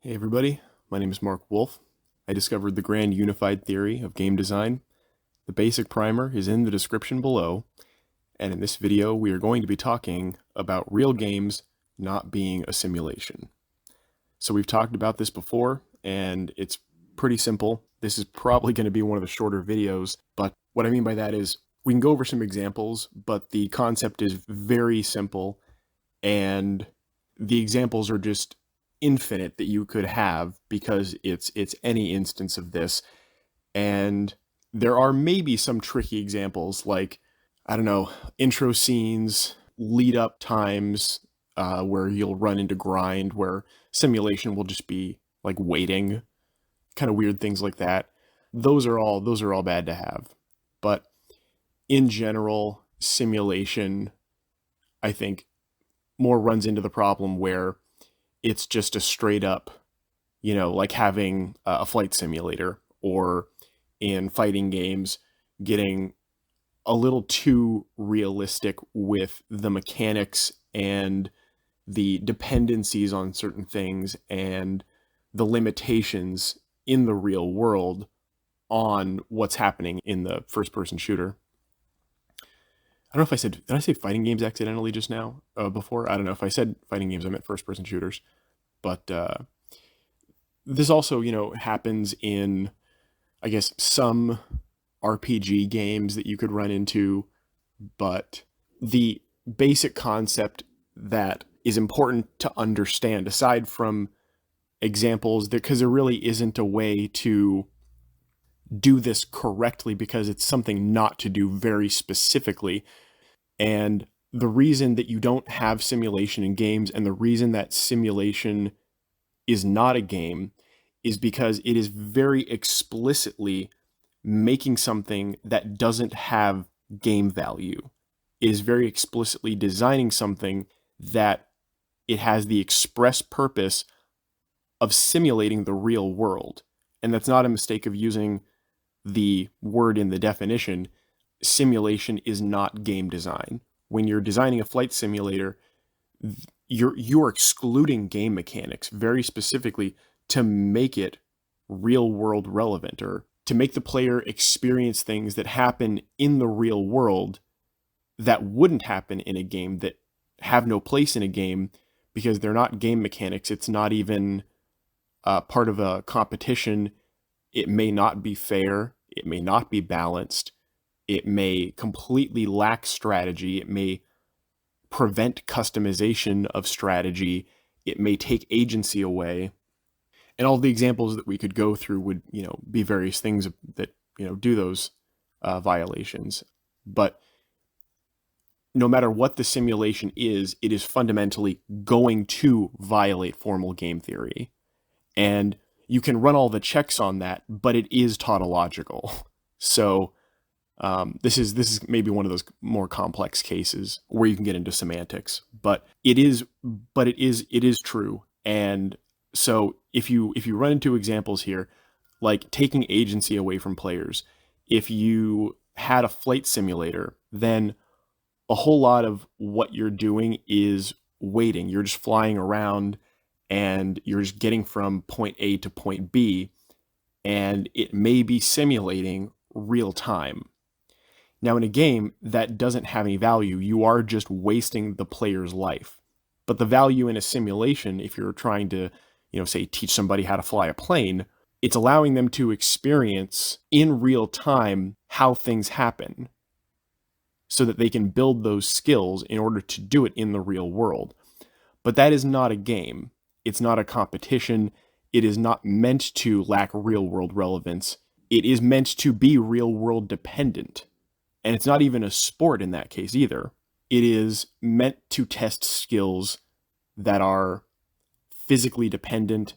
Hey everybody, my name is Mark Wolf. I discovered the grand unified theory of game design. The basic primer is in the description below, and in this video we are going to be talking about real games not being a simulation. So we've talked about this before, and it's pretty simple. This is probably going to be one of the shorter videos, but what I mean by that is we can go over some examples, but the concept is very simple, and the examples are just infinite that you could have because it's any instance of this. And there are maybe some tricky examples like, I don't know, intro scenes, lead up times, where you'll run into grind, where simulation will just be like waiting, kind of weird things like that. Those are all bad to have. But in general, simulation, I think, more runs into the problem where it's just a straight up, like having a flight simulator, or in fighting games, getting a little too realistic with the mechanics and the dependencies on certain things and the limitations in the real world on what's happening in the first person shooter. I don't know if did I say fighting games accidentally just now, before? I don't know if I said fighting games, I meant first person shooters. But this also, happens in, I guess, some RPG games that you could run into. But the basic concept that is important to understand, aside from examples, because there really isn't a way to do this correctly because it's something not to do very specifically. And the reason that you don't have simulation in games, and the reason that simulation is not a game, is because it is very explicitly making something that doesn't have game value. It is very explicitly designing something that it has the express purpose of simulating the real world. And that's not a mistake of using the word in the definition. Simulation is not game design. When you're designing a flight simulator, you're excluding game mechanics very specifically to make it real world relevant, or to make the player experience things that happen in the real world that wouldn't happen in a game, that have no place in a game because they're not game mechanics. It's not even part of a competition. It may not be fair. It may not be balanced. It may completely lack strategy. It may prevent customization of strategy. It may take agency away. And all the examples that we could go through would, be various things that, do those violations. But no matter what the simulation is, it is fundamentally going to violate formal game theory. And you can run all the checks on that, but it is tautological. So this is maybe one of those more complex cases where you can get into semantics, but it is true. And so if you run into examples here, like taking agency away from players, if you had a flight simulator, then a whole lot of what you're doing is waiting. You're just flying around and you're just getting from point A to point B, and it may be simulating real time. Now, in a game that doesn't have any value, you are just wasting the player's life. But the value in a simulation, if you're trying to, say, teach somebody how to fly a plane, it's allowing them to experience in real time how things happen so that they can build those skills in order to do it in the real world. But that is not a game. It's not a competition. It is not meant to lack real world relevance. It is meant to be real world dependent. And it's not even a sport in that case either. It is meant to test skills that are physically dependent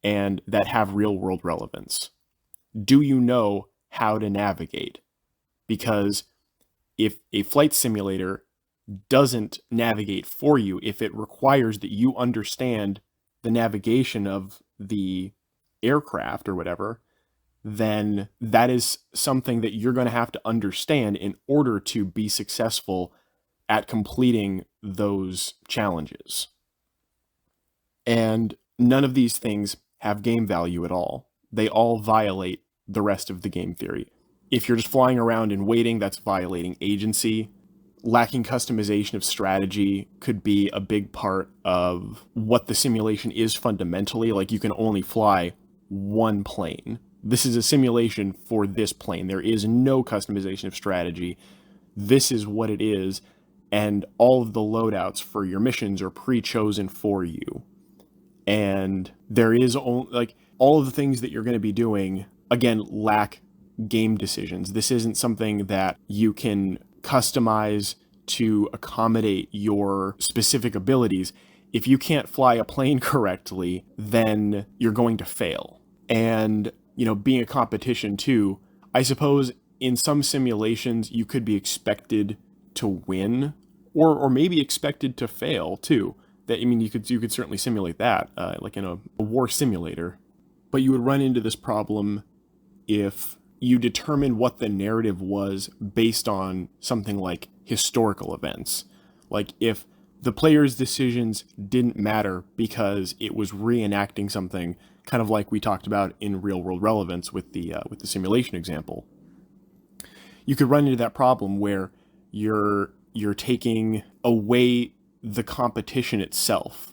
and that have real world relevance. Do you know how to navigate? Because if a flight simulator doesn't navigate for you, if it requires that you understand the navigation of the aircraft or whatever, then that is something that you're going to have to understand in order to be successful at completing those challenges. And none of these things have game value at all. They all violate the rest of the game theory. If you're just flying around and waiting, that's violating agency. Lacking customization of strategy could be a big part of what the simulation is fundamentally. Like, you can only fly one plane. This is a simulation for this plane. There is no customization of strategy. This is what it is, and all of the loadouts for your missions are pre-chosen for you. And there is only, like, all of the things that you're going to be doing, again, lack game decisions. This isn't something that you can customize to accommodate your specific abilities. If you can't fly a plane correctly, then you're going to fail. And, being a competition too, I suppose in some simulations you could be expected to win, or maybe expected to fail too. You could certainly simulate that, like in a war simulator. But you would run into this problem if you determine what the narrative was based on something like historical events. Like, if the player's decisions didn't matter because it was reenacting something, kind of like we talked about in real-world relevance with the simulation example, you could run into that problem where you're taking away the competition itself.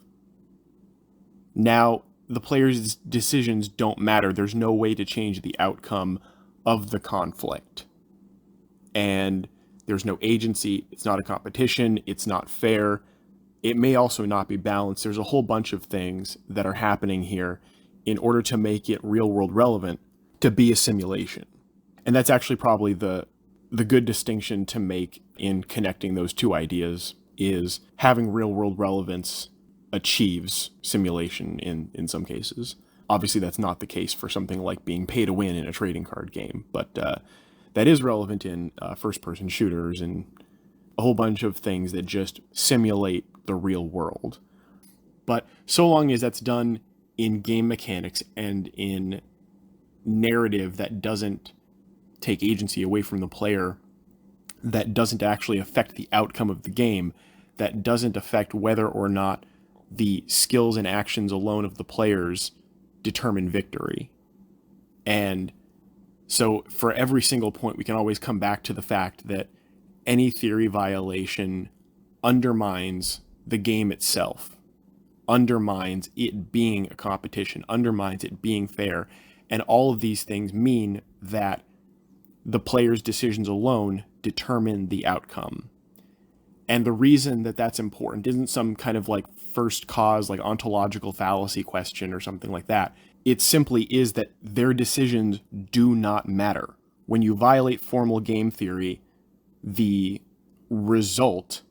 Now, the player's decisions don't matter. There's no way to change the outcome of the conflict. And there's no agency. It's not a competition. It's not fair. It may also not be balanced. There's a whole bunch of things that are happening here in order to make it real-world relevant to be a simulation. And that's actually probably the good distinction to make in connecting those two ideas, is having real-world relevance achieves simulation in some cases. Obviously, that's not the case for something like being pay to win in a trading card game, but that is relevant in first-person shooters and a whole bunch of things that just simulate the real world. But so long as that's done in game mechanics and in narrative that doesn't take agency away from the player, that doesn't actually affect the outcome of the game, that doesn't affect whether or not the skills and actions alone of the players determine victory. And so for every single point, we can always come back to the fact that any theory violation undermines the game itself, undermines it being a competition, undermines it being fair. And all of these things mean that the player's decisions alone determine the outcome. And the reason that that's important isn't some kind of like first cause, like ontological fallacy question or something like that. It simply is that their decisions do not matter. When you violate formal game theory, the result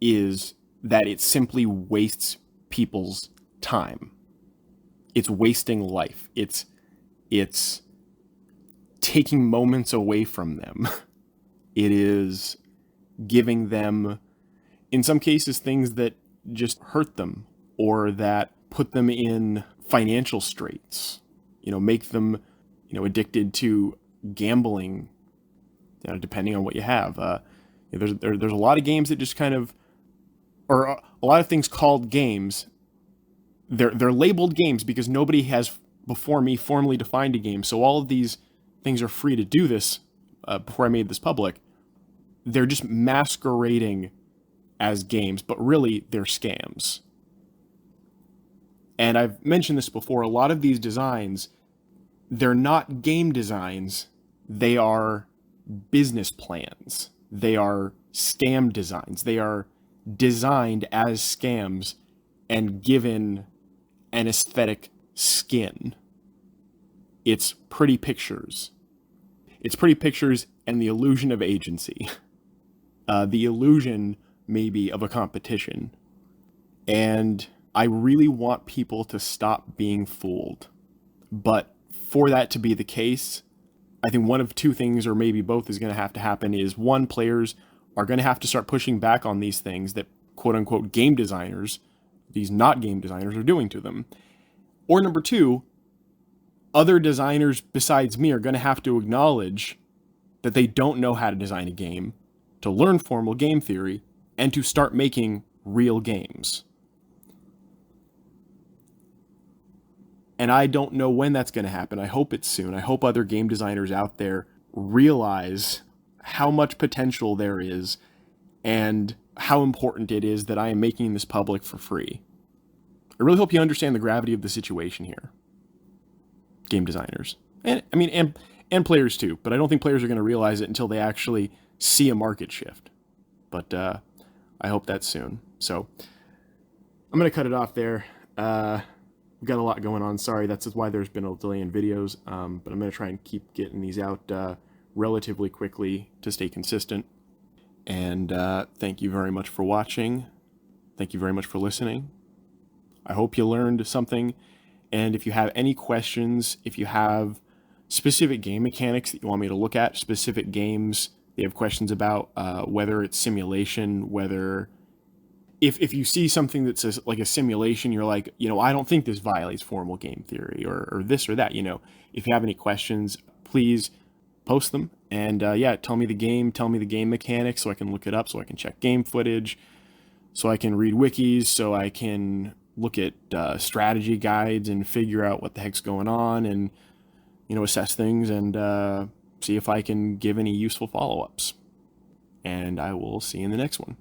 is that it simply wastes people's time. It's wasting life. It's taking moments away from them. It is giving them, in some cases, things that just hurt them or that put them in financial straits, make them, addicted to gambling, depending on what you have. There's a lot of games that just kind of, or a lot of things called games, they're labeled games because nobody has before me formally defined a game. So all of these things are free to do this before I made this public. They're just masquerading as games, but really they're scams. And I've mentioned this before, a lot of these designs, they're not game designs, they are business plans. They are scam designs. They are designed as scams and given an aesthetic skin. It's pretty pictures. It's pretty pictures and the illusion of agency. The illusion, maybe, of a competition. And I really want people to stop being fooled. But for that to be the case, I think one of two things, or maybe both, is going to have to happen. Is one, players are going to have to start pushing back on these things that quote-unquote game designers, these not game designers, are doing to them. Or number two, other designers besides me are going to have to acknowledge that they don't know how to design a game, to learn formal game theory, and to start making real games. And I don't know when that's going to happen. I hope it's soon. I hope other game designers out there realize how much potential there is and how important it is that I am making this public for free. I really hope you understand the gravity of the situation here, game designers. And players too, but I don't think players are going to realize it until they actually see a market shift. But I hope that's soon. So I'm going to cut it off there. We've got a lot going on. Sorry, that's why there's been a delay in videos, but I'm going to try and keep getting these out relatively quickly to stay consistent. And thank you very much for watching. Thank you very much for listening. I hope you learned something. And if you have any questions, if you have specific game mechanics that you want me to look at, specific games that you have questions about, whether it's simulation, whether if you see something that says like a simulation, you're like, I don't think this violates formal game theory or this or that, if you have any questions, please post them. And tell me the game mechanics so I can look it up, so I can check game footage, so I can read wikis, so I can look at strategy guides and figure out what the heck's going on and, assess things and see if I can give any useful follow-ups. And I will see you in the next one.